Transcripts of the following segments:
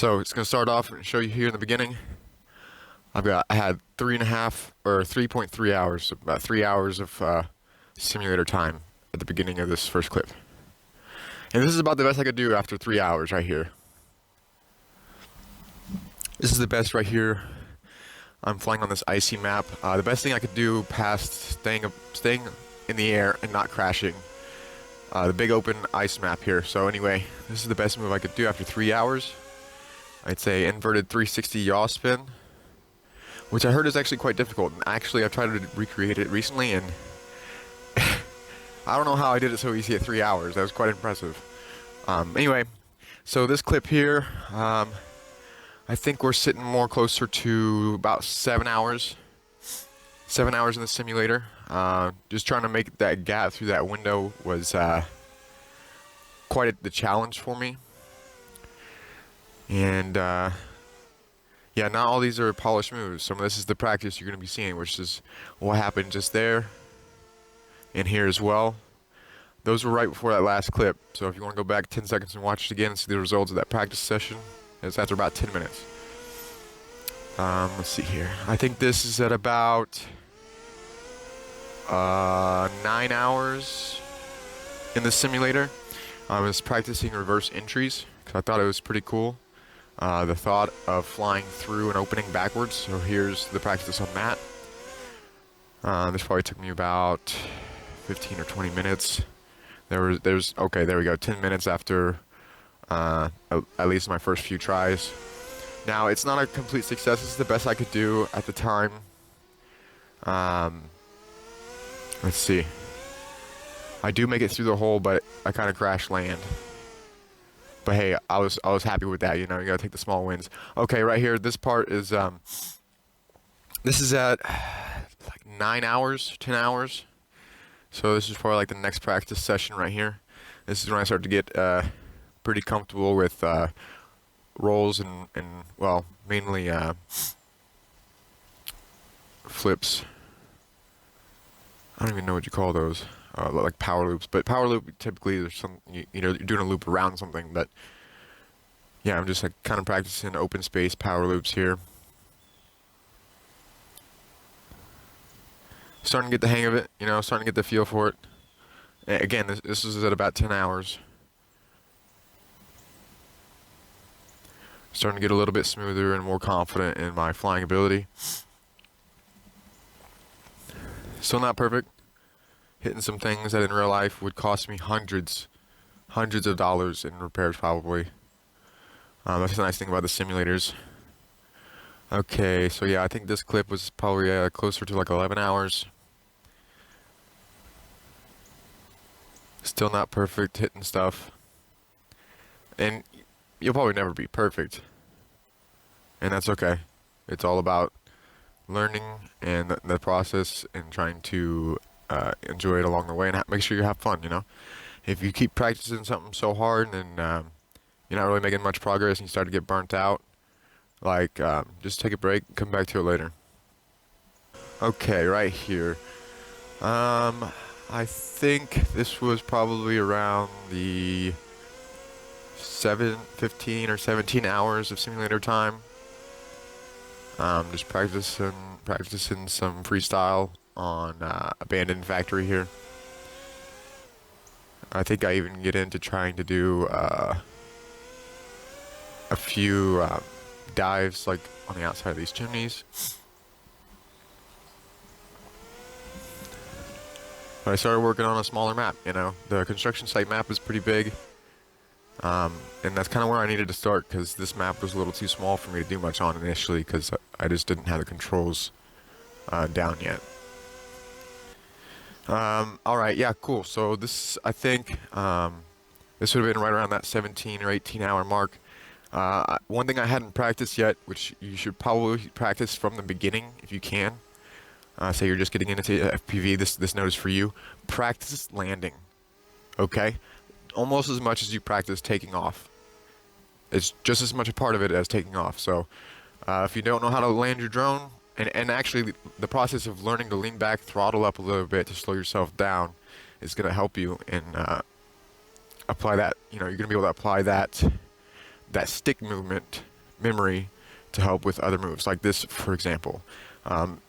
So it's going to start off and show you here in the beginning. I had 3.3 hours, so about 3 hours of simulator time at the beginning of this first clip. And this is about the best I could do after 3 hours right here. This is the best right here. I'm flying on this icy map. The best thing I could do past staying in the air and not crashing. The big open ice map here. So anyway, this is the best move I could do after 3 hours. I'd say inverted 360 yaw spin, which I heard is actually quite difficult. And actually, I've tried to recreate it recently, and I don't know how I did it so easy at 3 hours. That was quite impressive. Anyway, so this clip here, I think we're sitting more closer to about 7 hours. 7 hours in the simulator. Just trying to make that gap through that window was quite the challenge for me. And yeah, not all these are polished moves. Some of this is the practice you're going to be seeing, which is what happened just there and here as well. Those were right before that last clip. So if you want to go back 10 seconds and watch it again and see the results of that practice session, it's after about 10 minutes. Let's see here. I think this is at about 9 hours in the simulator. I was practicing reverse entries because I thought it was pretty cool. The thought of flying through an opening backwards. So here's the practice on that. This probably took me about 15 or 20 minutes. Okay, there we go. 10 minutes after at least my first few tries. Now, it's not a complete success. This is the best I could do at the time. Let's see. I do make it through the hole, but I kind of crash land. But hey, I was happy with that. You know, you gotta take the small wins. Okay, right here, this part is this is at like 9 hours, 10 hours. So this is probably like the next practice session right here. This is when I start to get pretty comfortable with rolls and well, mainly flips. I don't even know what you call those. Like power loops, but power loop typically there's some you know, you're doing a loop around something. But yeah, I'm just like kind of practicing open space power loops here. Starting to get the hang of it, you know, starting to get the feel for it. Again, this is at about 10 hours. Starting to get a little bit smoother and more confident in my flying ability. Still not perfect. Hitting some things that in real life would cost me hundreds of dollars in repairs probably. That's the nice thing about the simulators. Okay, so yeah, I think this clip was probably closer to like 11 hours. Still not perfect hitting stuff. And you'll probably never be perfect. And that's okay. It's all about learning and the process and trying to enjoy it along the way and make sure you have fun, you know. If you keep practicing something so hard and you're not really making much progress and you start to get burnt out, like just take a break, come back to it later. Okay, right here. I think this was probably around the 15 or 17 hours of simulator time. Just practicing some freestyle on abandoned factory here. I think I even get into trying to do a few dives like on the outside of these chimneys. But I started working on a smaller map, you know. The construction site map is pretty big. And that's kind of where I needed to start because this map was a little too small for me to do much on initially because I just didn't have the controls down yet. Alright, yeah, cool. So this, I think, this would have been right around that 17 or 18 hour mark. One thing I hadn't practiced yet, which you should probably practice from the beginning if you can. Say you're just getting into FPV, this note is for you. Practice landing, okay? Almost as much as you practice taking off. It's just as much a part of it as taking off. So if you don't know how to land your drone, and actually the process of learning to lean back, throttle up a little bit to slow yourself down is going to help you and apply that. You know, you're going to be able to apply that stick movement memory to help with other moves, like this, for example.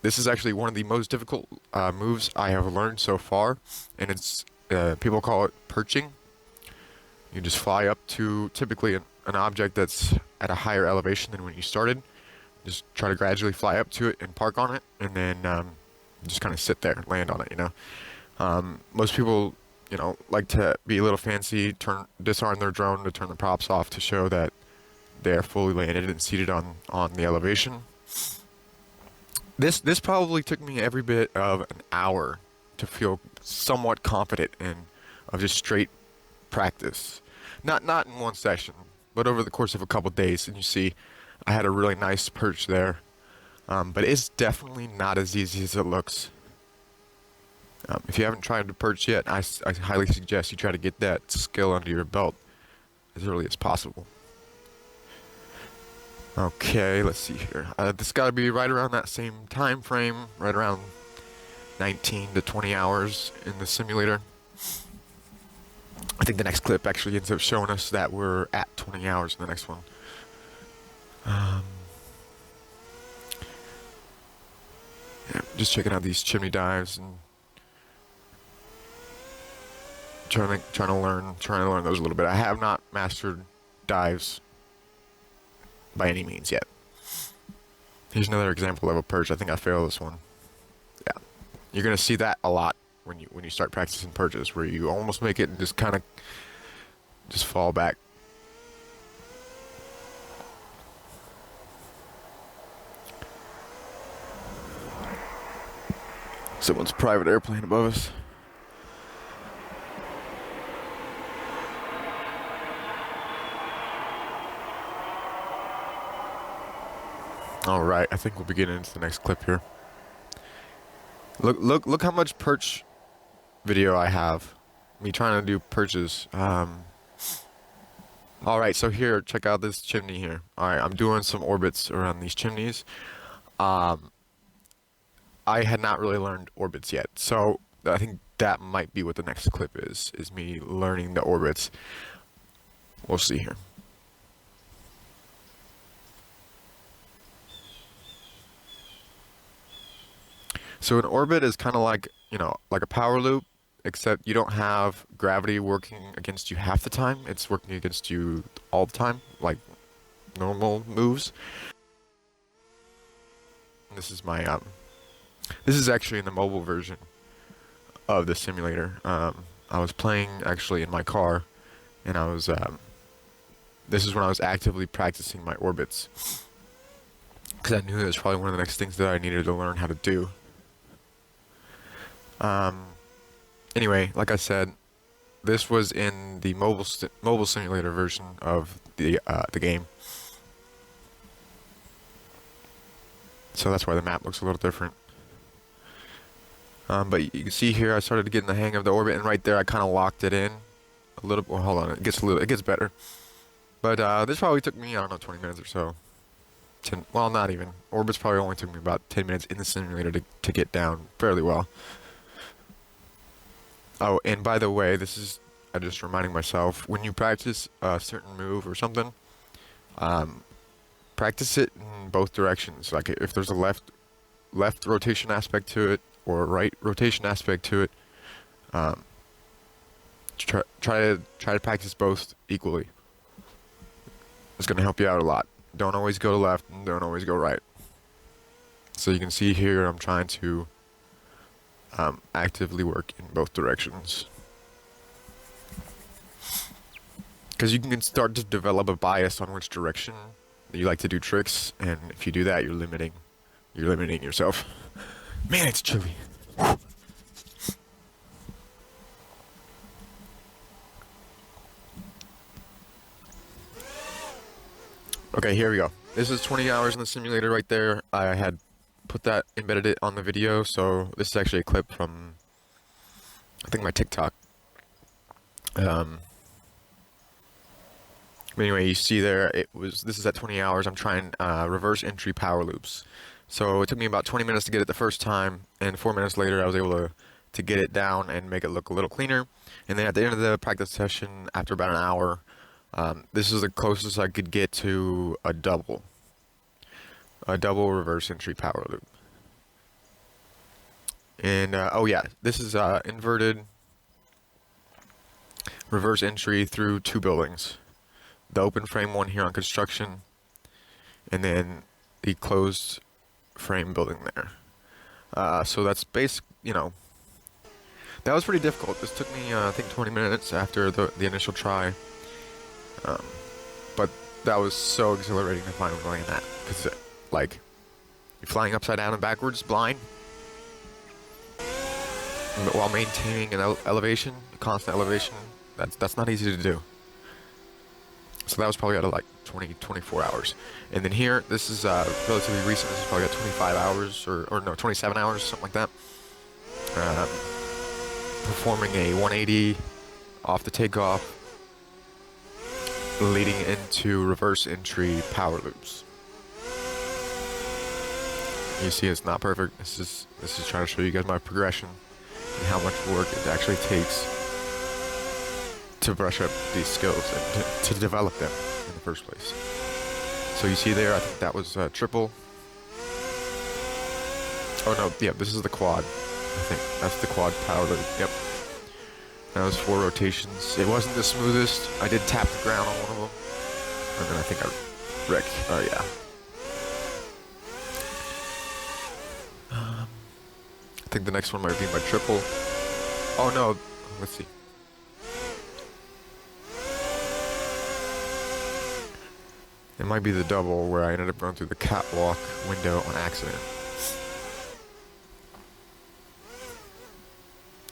This is actually one of the most difficult moves I have learned so far, and it's people call it perching. You just fly up to typically an object that's at a higher elevation than when you started. Just try to gradually fly up to it and park on it, and then just kind of sit there, land on it, you know. Most people, you know, like to be a little fancy, disarm their drone to turn the props off to show that they're fully landed and seated on the elevation. This probably took me every bit of an hour to feel somewhat confident in, of just straight practice. Not in one session, but over the course of a couple days. And you see, I had a really nice perch there. But it's definitely not as easy as it looks. If you haven't tried to perch yet, I highly suggest you try to get that skill under your belt as early as possible. Okay, let's see here. This got to be right around that same time frame, right around 19 to 20 hours in the simulator. I think the next clip actually ends up showing us that we're at 20 hours in the next one. Yeah, just checking out these chimney dives and trying to learn those a little bit. I have not mastered dives by any means yet. Here's another example of a perch. I think I failed this one. Yeah, you're gonna see that a lot when you start practicing perches, where you almost make it and just kind of just fall back. Someone's private airplane above us. Alright, I think we'll be getting into the next clip here. Look how much perch video I have. Me trying to do perches. Alright, so here, check out this chimney here. Alright, I'm doing some orbits around these chimneys. I had not really learned orbits yet, so I think that might be what the next clip is me learning the orbits. We'll see here. So an orbit is kind of like, you know, like a power loop, except you don't have gravity working against you half the time. It's working against you all the time, like normal moves. This is my this is actually in the mobile version of the simulator. I was playing actually in my car, and I was this is when I was actively practicing my orbits, because I knew it was probably one of the next things that I needed to learn how to do. Anyway, like I said, this was in the mobile simulator version of the game. So that's why the map looks a little different. But you can see here, I started to get in the hang of the orbit, and right there, I kind of locked it in a little. Well, hold on, it gets better. But this probably took me, I don't know, 20 minutes or so. Well, not even. Orbits probably only took me about 10 minutes in the simulator to get down fairly well. Oh, and by the way, I'm just reminding myself, when you practice a certain move or something, practice it in both directions. Like if there's a left rotation aspect to it or a right rotation aspect to it, try to practice both equally. It's going to help you out a lot. Don't always go to left and don't always go right. So you can see here, I'm trying to actively work in both directions, because you can start to develop a bias on which direction you like to do tricks, and if you do that, you're limiting yourself. Man, it's chilly. Okay, here we go. This is 20 hours in the simulator right there. I had embedded it on the video, so this is actually a clip from, I think, my TikTok. But anyway, you see there, this is at 20 hours, I'm trying reverse entry power loops. So it took me about 20 minutes to get it the first time, and 4 minutes later I was able to get it down and make it look a little cleaner. And then at the end of the practice session, after about an hour, This is the closest I could get to a double reverse entry power loop. And oh yeah, this is inverted reverse entry through two buildings. The open frame one here on construction, and then the closed frame building there. So that's that was pretty difficult. This took me, I think, 20 minutes after the initial try. But that was so exhilarating to finally land that. Because, like, you're flying upside down and backwards, blind, while maintaining an elevation, constant elevation. That's not easy to do. So that was probably out of like 24 hours. And then here, this is relatively recent. This is probably got 25 hours, or no, 27 hours, something like that. Performing a 180 off the takeoff, leading into reverse entry power loops. You see, it's not perfect. This is trying to show you guys my progression and how much work it actually takes to brush up these skills and to develop them in the first place. So you see there, I think that was triple. Oh no, yeah, this is the quad. I think that's the quad power loop. Yep. That was 4 rotations. It wasn't the smoothest. I did tap the ground on one of them, and then I think I wrecked. Oh yeah. I think the next one might be my triple. Oh no, let's see. It might be the double where I ended up running through the catwalk window on accident.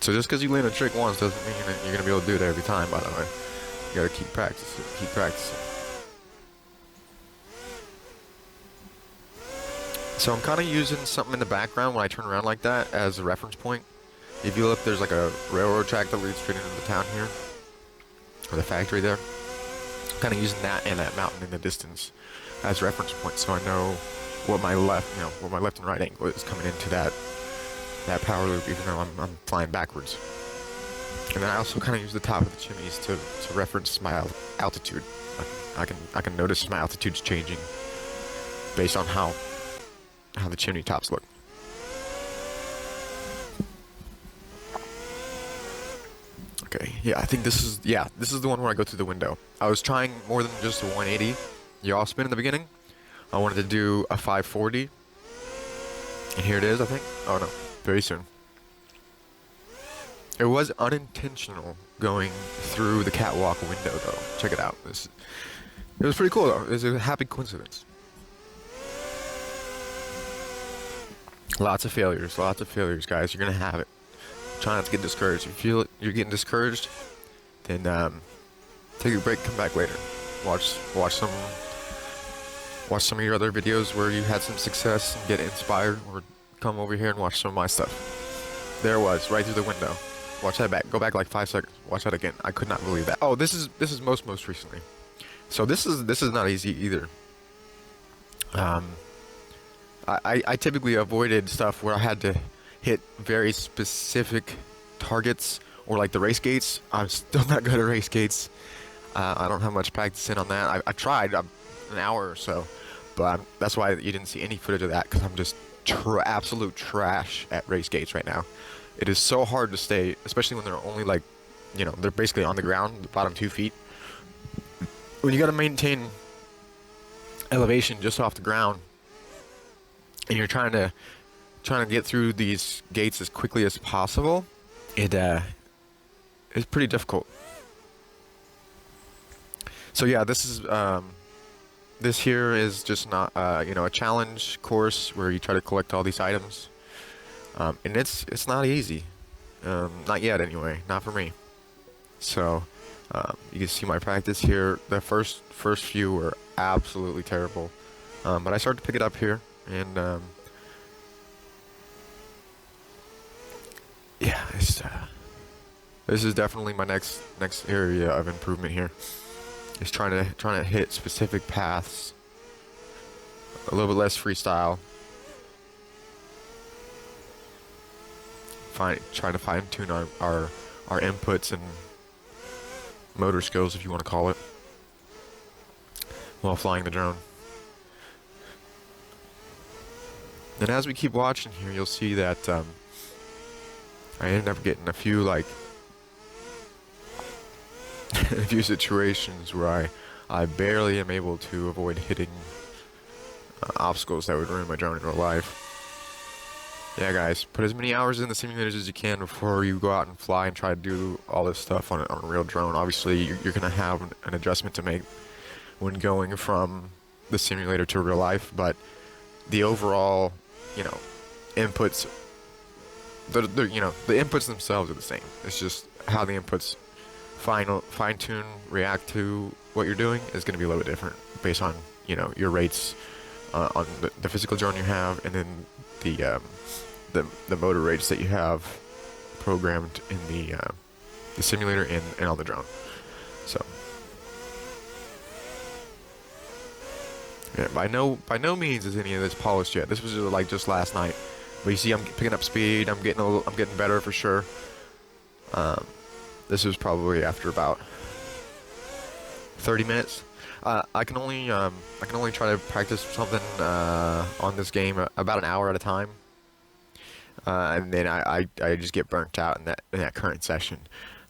So just because you land a trick once doesn't mean that you're going to be able to do it every time, by the way. You got to keep practicing, keep practicing. So I'm kind of using something in the background when I turn around like that as a reference point. If you look, there's like a railroad track that leads straight into the town here, or the factory there. I'm kind of using that and that mountain in the distance as reference points, so I know what my left, where my left and right angle is coming into that power loop, even though I'm flying backwards. And then I also kind of use the top of the chimneys to reference my altitude. I can notice my altitude's changing based on how the chimney tops look. Okay, yeah, I think this is the one where I go through the window. I was trying more than just a 180 yaw spin in the beginning. I wanted to do a 540, and here it is, I think. Oh no, very soon. It was unintentional going through the catwalk window, though. Check it out. It was pretty cool, though. It was a happy coincidence. Lots of failures, guys. You're gonna have it. Try not to get discouraged. If you feel you're getting discouraged, then take a break, come back later. Watch some of your other videos where you had some success and get inspired, or come over here and watch some of my stuff. There it was, right through the window. Watch that back. Go back like 5 seconds. Watch that again. I could not believe that. Oh, this is most recently. So this is not easy either. I typically avoided stuff where I had to hit very specific targets, or like the race gates. I'm still not good at race gates. I don't have much practice in on that. I tried an hour or so, but that's why you didn't see any footage of that, because I'm just absolute trash at race gates right now. It is so hard to stay, especially when they're only like, they're basically on the ground, the bottom 2 feet. When you got to maintain elevation just off the ground, and you're trying to get through these gates as quickly as possible, it's pretty difficult. So yeah, this here is just not a challenge course where you try to collect all these items, and it's not easy, not yet anyway, not for me. So you can see my practice here. The first few were absolutely terrible, but I started to pick it up here. And yeah, this is definitely my next area of improvement here. Is trying to hit specific paths, a little bit less freestyle. Trying to fine tune our inputs and motor skills, if you want to call it. while flying the drone. And as we keep watching here, you'll see that I ended up getting a few a few situations where I barely am able to avoid hitting obstacles that would ruin my drone in real life. Yeah, guys, put as many hours in the simulators as you can before you go out and fly and try to do all this stuff on a real drone. Obviously, you're going to have an adjustment to make when going from the simulator to real life, but the overall, inputs, the inputs themselves are the same. It's just how the inputs fine-tune, react to what you're doing is going to be a little bit different based on, your rates on the physical drone you have, and then the motor rates that you have programmed in the simulator and on the drone. So yeah, by no means is any of this polished yet. This was just last night, but you see, I'm picking up speed. I'm getting better for sure. This was probably after about 30 minutes. I can only try to practice something on this game about an hour at a time, and then I just get burnt out in that current session.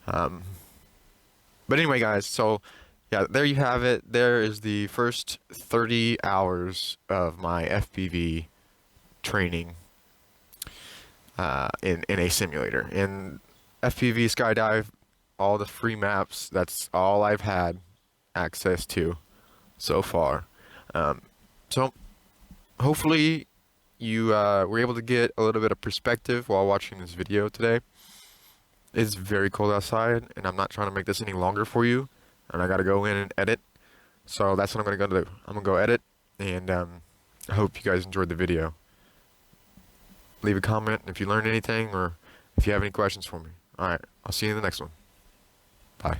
But anyway, guys, so yeah, there you have it. There is the first 30 hours of my FPV training in a simulator. In FPV Skydive, all the free maps, that's all I've had access to so far. So hopefully you were able to get a little bit of perspective while watching this video today. It's very cold outside, and I'm not trying to make this any longer for you, and I gotta go in and edit. So that's what I'm gonna go do. I'm gonna go edit, and I hope you guys enjoyed the video. Leave a comment if you learned anything, or if you have any questions for me. Alright, I'll see you in the next one. Bye.